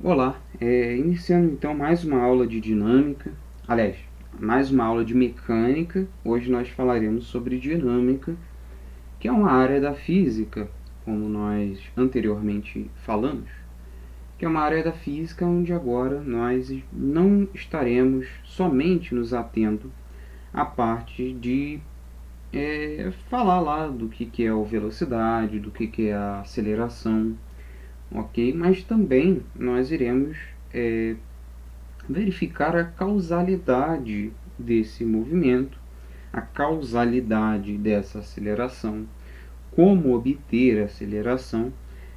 Olá, iniciando então mais uma aula de dinâmica, aliás, mais uma aula de mecânica. Hoje nós falaremos sobre dinâmica, que é uma área da física, como nós anteriormente falamos, que é uma área da física onde agora nós não estaremos somente nos atendo à parte de falar lá do que é a velocidade, do que é a aceleração, ok? Mas também nós iremos verificar a causalidade desse movimento, a causalidade dessa aceleração, como obter a aceleração,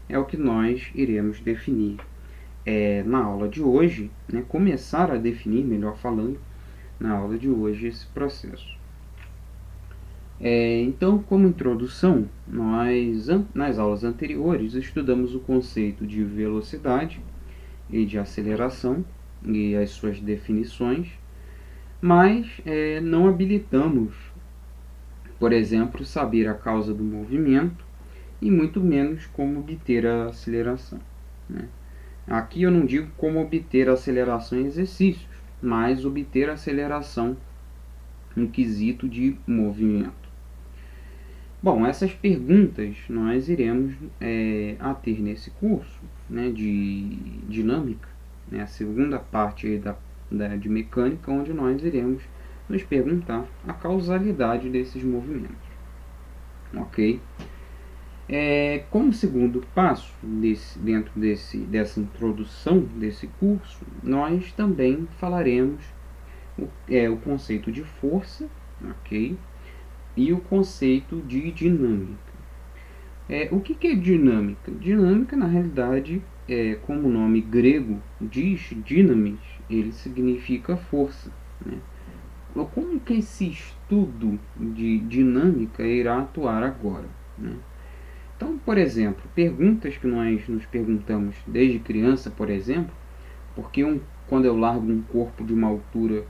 é o que nós iremos definir na aula de hoje, né? Começar a definir, melhor falando, na aula de hoje esse processo. Então, como introdução, nós nas aulas anteriores estudamos o conceito de velocidade e de aceleração e as suas definições, mas não habilitamos, por exemplo, saber a causa do movimento e muito menos como obter a aceleração, né? Aqui eu não digo como obter a aceleração em exercícios, mas obter a aceleração no quesito de movimento. Bom, essas perguntas nós iremos a ter nesse curso, né, de dinâmica, né, a segunda parte de mecânica, onde nós iremos nos perguntar a causalidade desses movimentos. Ok? Como segundo passo dentro dessa introdução desse curso, nós também falaremos o conceito de força, ok? E o conceito de dinâmica. O que é dinâmica? Dinâmica, na realidade, como o nome grego diz, dynamis, ele significa força, né? Como que esse estudo de dinâmica irá atuar agora, né? Então, por exemplo, perguntas que nós nos perguntamos desde criança, por exemplo, porque quando eu largo um corpo de uma altura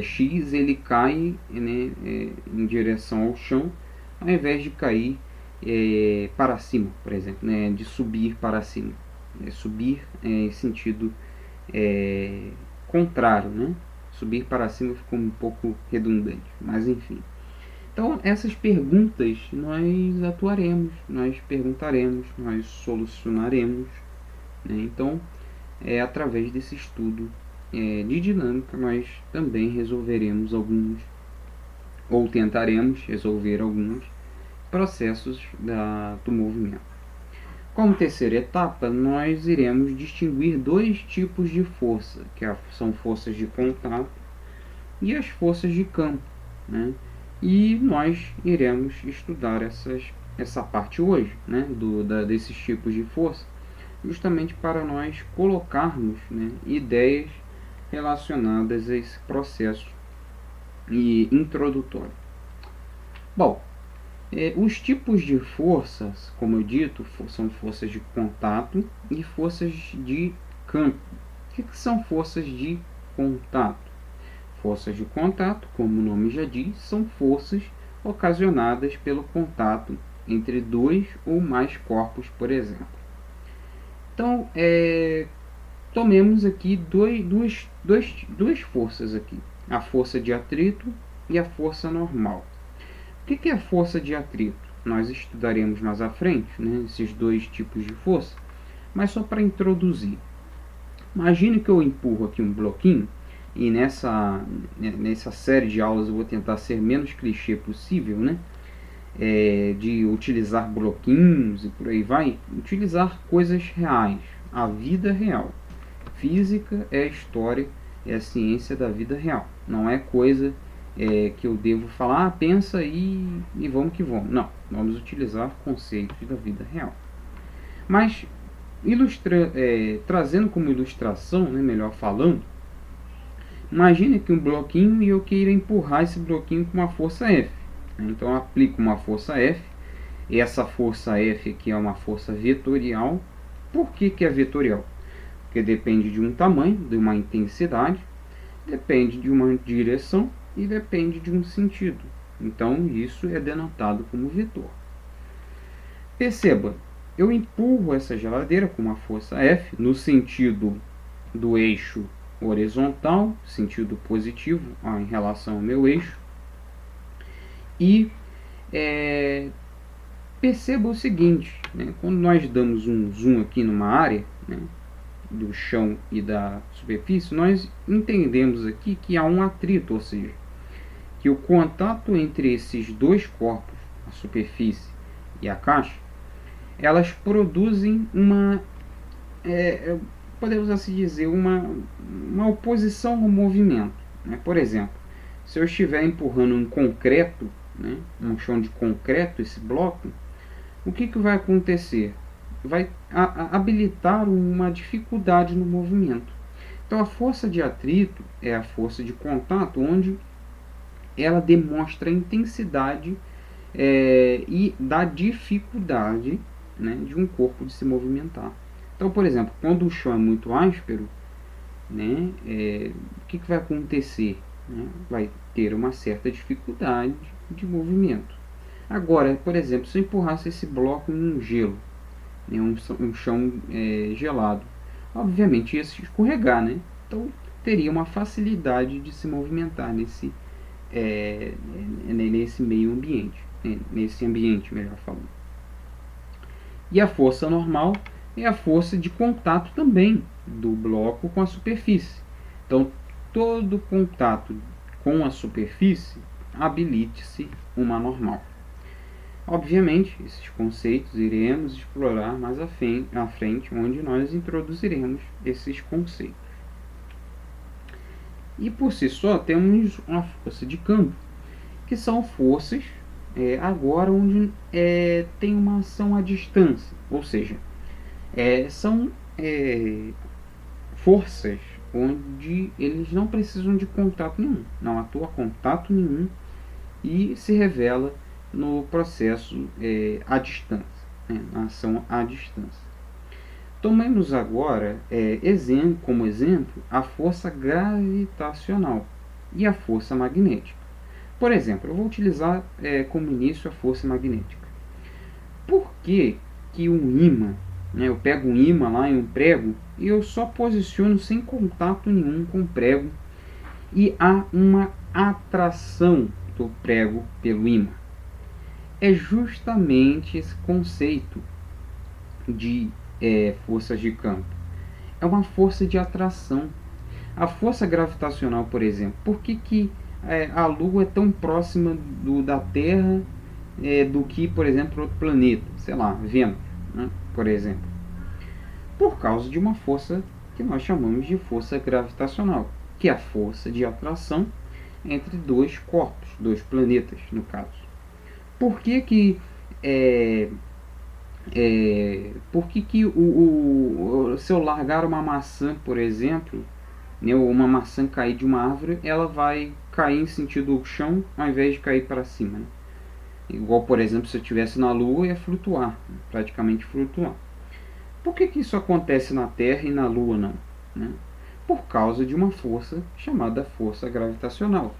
X, ele cai, né, em direção ao chão, ao invés de cair para cima, por exemplo, né, de subir para cima. Subir em sentido contrário, né? Subir para cima ficou um pouco redundante, mas enfim. Então, essas perguntas nós atuaremos, nós perguntaremos, nós solucionaremos, né? Então, através desse estudo de dinâmica, nós também resolveremos alguns, ou tentaremos resolver alguns processos do movimento. Como terceira etapa, nós iremos distinguir dois tipos de força, que são forças de contato e as forças de campo, né? E nós iremos estudar essa parte hoje, né, desses tipos de força, justamente para nós colocarmos, né, ideias relacionadas a esse processo introdutório. Bom, os tipos de forças, como eu dito, são forças de contato e forças de campo. O que são forças de contato? Forças de contato, como o nome já diz, são forças ocasionadas pelo contato entre dois ou mais corpos, por exemplo. Então, tomemos aqui duas forças aqui, a força de atrito e a força normal. O que é a força de atrito? Nós estudaremos mais à frente, né, esses dois tipos de força, mas só para introduzir. Imagine que eu empurro aqui um bloquinho, e nessa série de aulas eu vou tentar ser menos clichê possível, né? De utilizar bloquinhos e por aí vai, utilizar coisas reais, a vida real. Física é a história, é a ciência da vida real, não é coisa que eu devo falar, pensa e vamos que vamos. Não, vamos utilizar conceitos da vida real. Mas trazendo como ilustração, né, melhor falando, imagine que um bloquinho e eu queira empurrar esse bloquinho com uma força F. Então eu aplico uma força F. E essa força F aqui é uma força vetorial. Por que é vetorial? Porque depende de um tamanho, de uma intensidade, depende de uma direção e depende de um sentido. Então isso é denotado como vetor. Perceba, eu empurro essa geladeira com uma força F no sentido do eixo horizontal, sentido positivo em relação ao meu eixo, e perceba o seguinte, né, quando nós damos um zoom aqui numa área, né, do chão e da superfície, nós entendemos aqui que há um atrito, ou seja, que o contato entre esses dois corpos, a superfície e a caixa, elas produzem uma, podemos assim dizer, uma oposição no movimento, né? Por exemplo, se eu estiver empurrando um concreto, né, um chão de concreto, esse bloco, o que vai acontecer? Vai habilitar uma dificuldade no movimento. Então a força de atrito é a força de contato, onde ela demonstra a intensidade e da dificuldade, né, de um corpo de se movimentar. Então, por exemplo, quando o chão é muito áspero, né, o que vai acontecer? Né? Vai ter uma certa dificuldade de movimento. Agora, por exemplo, se eu empurrasse esse bloco em um gelo, né, um chão gelado, obviamente ia se escorregar, né? Então teria uma facilidade de se movimentar nesse meio ambiente, né? Nesse ambiente, melhor falando. E a força normal é a força de contato também do bloco com a superfície. Então, todo contato com a superfície habilite-se uma normal. Obviamente, esses conceitos iremos explorar mais à frente, onde nós introduziremos esses conceitos. E por si só, temos uma força de campo, que são forças agora onde tem uma ação à distância, ou seja, são forças onde eles não precisam de contato nenhum, não atua contato nenhum e se revela no processo à distância, né, na ação à distância. Tomemos agora como exemplo a força gravitacional e a força magnética. Por exemplo, eu vou utilizar como início a força magnética. Por que um ímã, né, eu pego um ímã lá em um prego e eu só posiciono sem contato nenhum com o prego e há uma atração do prego pelo ímã? É justamente esse conceito de forças de campo. É uma força de atração. A força gravitacional, por exemplo, por que a Lua é tão próxima da Terra do que, por exemplo, outro planeta, sei lá, Vênus, né, por exemplo? Por causa de uma força que nós chamamos de força gravitacional, que é a força de atração entre dois corpos, dois planetas, no caso. Por que se eu largar uma maçã, por exemplo, né, ou uma maçã cair de uma árvore, ela vai cair em sentido ao chão ao invés de cair para cima, né? Igual, por exemplo, se eu estivesse na Lua, ia flutuar, praticamente flutuar. Por que isso acontece na Terra e na Lua não? Né? Por causa de uma força chamada força gravitacional,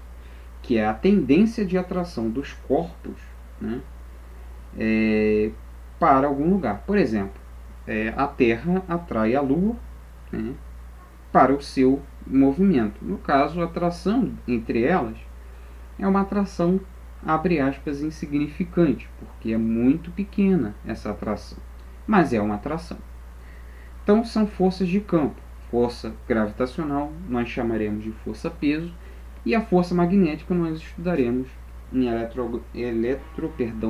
que é a tendência de atração dos corpos, né, para algum lugar. Por exemplo, a Terra atrai a Lua, né, para o seu movimento. No caso, a atração entre elas é uma atração, abre aspas, insignificante, porque é muito pequena essa atração, mas é uma atração. Então são forças de campo. Força gravitacional nós chamaremos de força-peso, e a força magnética nós estudaremos em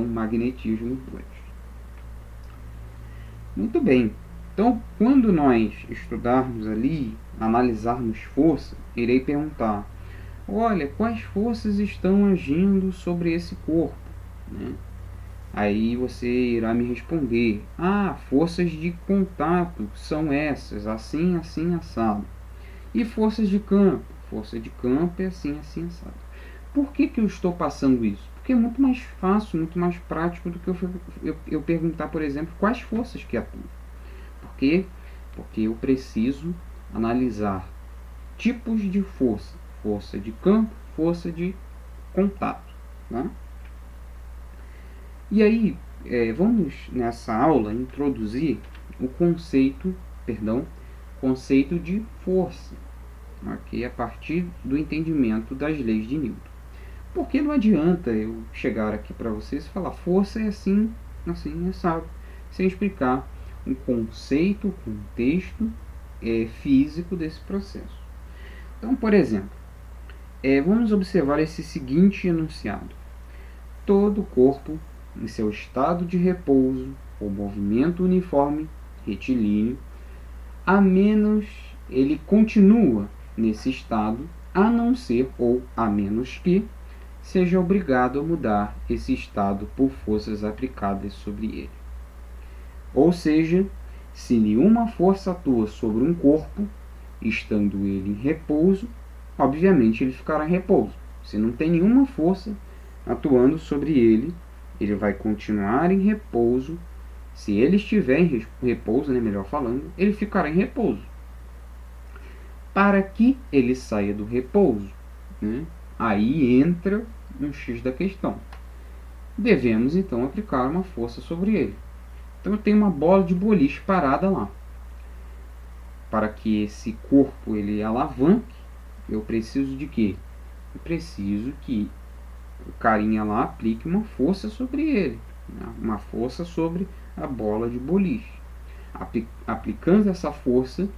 magnetismo 2. Muito bem. Então, quando nós estudarmos ali, analisarmos força, irei perguntar: olha, quais forças estão agindo sobre esse corpo? Né? Aí você irá me responder: forças de contato são essas, assim, assim, assado. E forças de campo? Força de campo é assim, assim, assado. Por que eu estou passando isso? Porque é muito mais fácil, muito mais prático do que eu perguntar, por exemplo, quais forças que atuam. Por quê? Porque eu preciso analisar tipos de força. Força de campo, força de contato. Tá? E aí, vamos nessa aula introduzir o conceito de força, ok? A partir do entendimento das leis de Newton. Porque não adianta eu chegar aqui para vocês e falar força é assim, assim, sabe? Sem explicar um conceito, um contexto físico desse processo. Então, por exemplo, vamos observar esse seguinte enunciado. Todo corpo, em seu estado de repouso ou movimento uniforme, retilíneo, a menos ele continua nesse estado, a não ser ou a menos que seja obrigado a mudar esse estado por forças aplicadas sobre ele. Ou seja, se nenhuma força atua sobre um corpo, estando ele em repouso, obviamente ele ficará em repouso. Se não tem nenhuma força atuando sobre ele, ele vai continuar em repouso. Se ele estiver em repouso, melhor falando, ele ficará em repouso. Para que ele saia do repouso, aí entra um X da questão. Devemos então aplicar uma força sobre ele. Então eu tenho uma bola de boliche parada lá. Para que esse corpo ele alavanque, eu preciso de quê? Eu preciso que o carinha lá aplique uma força sobre ele, uma força sobre a bola de boliche. Aplicando essa força,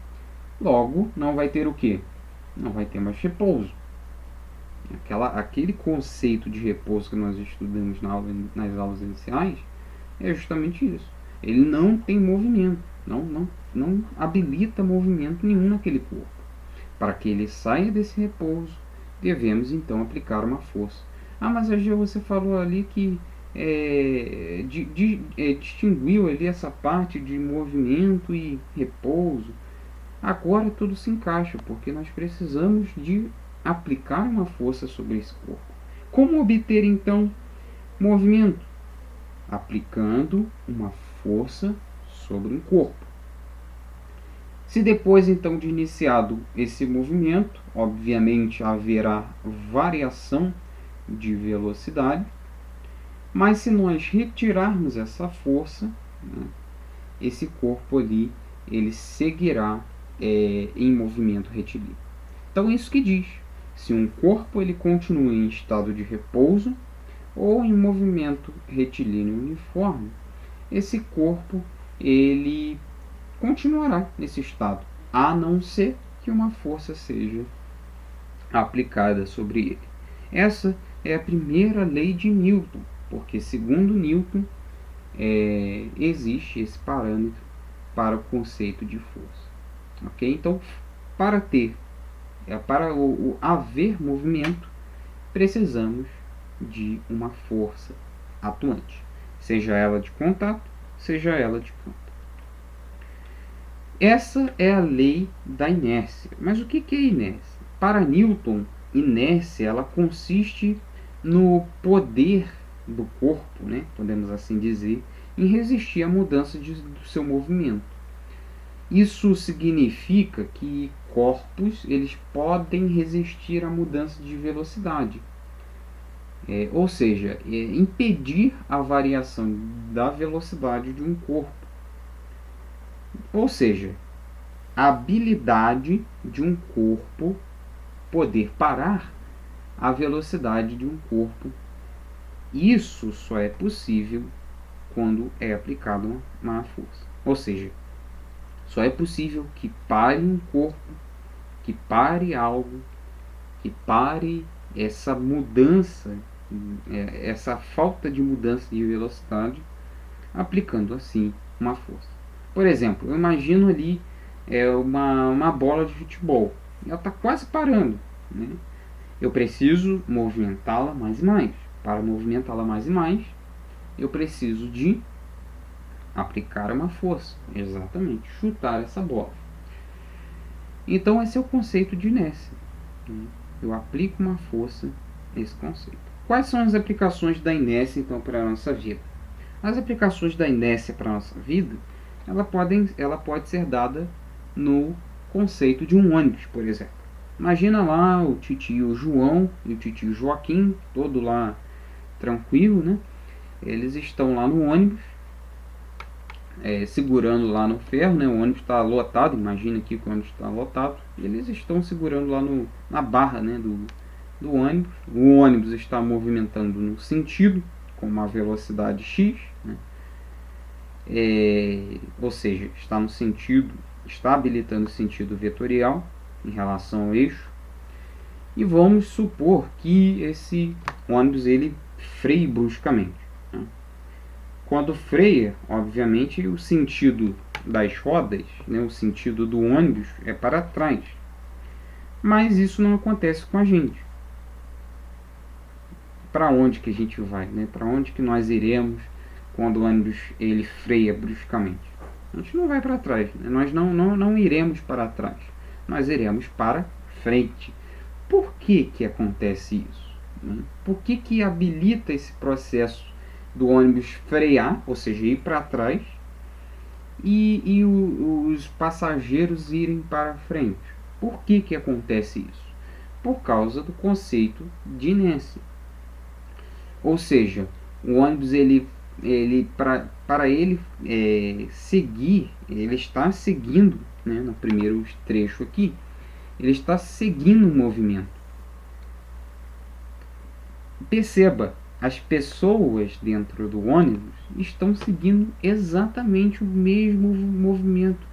logo não vai ter o quê? Não vai ter mais repouso. Aquele conceito de repouso que nós estudamos nas aulas iniciais é justamente isso. Ele não tem movimento, não habilita movimento nenhum naquele corpo. Para que ele saia desse repouso, devemos então aplicar uma força. Mas você falou ali que distinguiu ali essa parte de movimento e repouso. Agora tudo se encaixa, porque nós precisamos de aplicar uma força sobre esse corpo. Como obter então movimento? Aplicando uma força sobre um corpo. Se depois então de iniciado esse movimento, obviamente haverá variação de velocidade, mas se nós retirarmos essa força, esse corpo ali ele seguirá em movimento retilíneo. Então isso que diz, se um corpo ele continua em estado de repouso ou em movimento retilíneo uniforme, esse corpo ele continuará nesse estado, a não ser que uma força seja aplicada sobre ele. Essa é a primeira lei de Newton, porque segundo Newton existe esse parâmetro para o conceito de força. Ok? Então, para haver movimento, precisamos de uma força atuante, seja ela de contato, seja ela de campo. Essa é a lei da inércia. Mas o que é inércia? Para Newton, inércia ela consiste no poder do corpo, podemos assim dizer, em resistir à mudança do seu movimento. Isso significa que corpos eles podem resistir à mudança de velocidade. Ou seja, impedir a variação da velocidade de um corpo. Ou seja, a habilidade de um corpo poder parar a velocidade de um corpo. Isso só é possível quando é aplicada uma força. Ou seja, só é possível que pare um corpo, que pare algo, que pare essa mudança, essa falta de mudança de velocidade, aplicando assim uma força. Por exemplo, eu imagino ali uma bola de futebol. Ela está quase parando. Eu preciso movimentá-la mais e mais. Para movimentá-la mais e mais, eu preciso de aplicar uma força. Exatamente, chutar essa bola. Então esse é o conceito de inércia. Eu aplico uma força nesse conceito. Quais são as aplicações da inércia então para a nossa vida? As aplicações da inércia para a nossa vida, ela pode ser dada no conceito de um ônibus, por exemplo. Imagina lá o titio João e o titio Joaquim, todo lá tranquilo, eles estão lá no ônibus, segurando lá no ferro, né? O ônibus está lotado, imagina aqui que o ônibus está lotado, eles estão segurando lá na barra, né, do ônibus. O ônibus está movimentando no sentido, com uma velocidade x, né? Ou seja, está no sentido, está habilitando o sentido vetorial em relação ao eixo. E vamos supor que esse ônibus ele freie bruscamente, né? Quando freia, obviamente, o sentido das rodas, né, o sentido do ônibus é para trás. Mas isso não acontece com a gente. Para onde que a gente vai, né? Para onde que nós iremos quando o ônibus ele freia bruscamente? A gente não vai para trás, né? Nós não iremos para trás. Nós iremos para frente. Por que que acontece isso, né? Por que que habilita esse processo do ônibus frear, ou seja, ir para trás, e os passageiros irem para frente? Por que que acontece isso? Por causa do conceito de inércia. Ou seja, o ônibus para ele seguir, ele está seguindo, né, no primeiro trecho aqui, ele está seguindo o movimento. Perceba, as pessoas dentro do ônibus estão seguindo exatamente o mesmo movimento.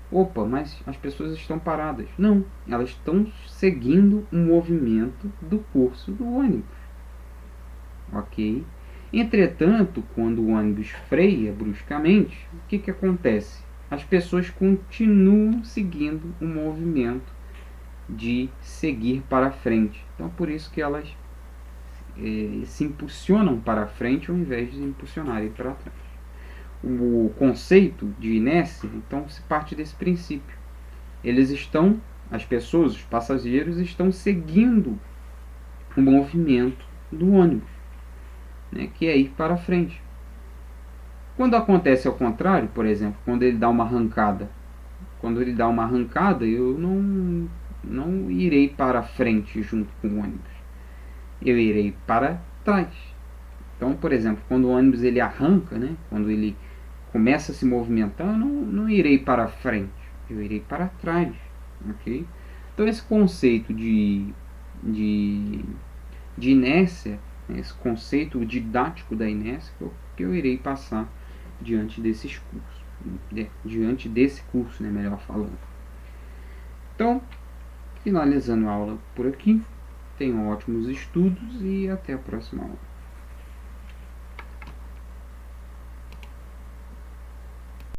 Opa, mas as pessoas estão paradas. Não, elas estão seguindo o movimento do curso do ônibus. Ok? Entretanto, quando o ônibus freia bruscamente, o que que acontece? As pessoas continuam seguindo o movimento de seguir para frente. Então, por isso que elas se impulsionam para frente ao invés de impulsionarem para trás. O conceito de inércia, então, se parte desse princípio. As pessoas, os passageiros, estão seguindo o movimento do ônibus, né, que é ir para frente. Quando acontece ao contrário, por exemplo, quando ele dá uma arrancada, eu não irei para frente junto com o ônibus, eu irei para trás. Então, por exemplo, quando o ônibus ele arranca, né, quando ele começa a se movimentar, eu não irei para frente, eu irei para trás, ok? Então, esse conceito de inércia, esse conceito didático da inércia, que eu irei passar diante desses cursos, diante desse curso, né, melhor falando. Então, finalizando a aula por aqui, tenham ótimos estudos e até a próxima aula.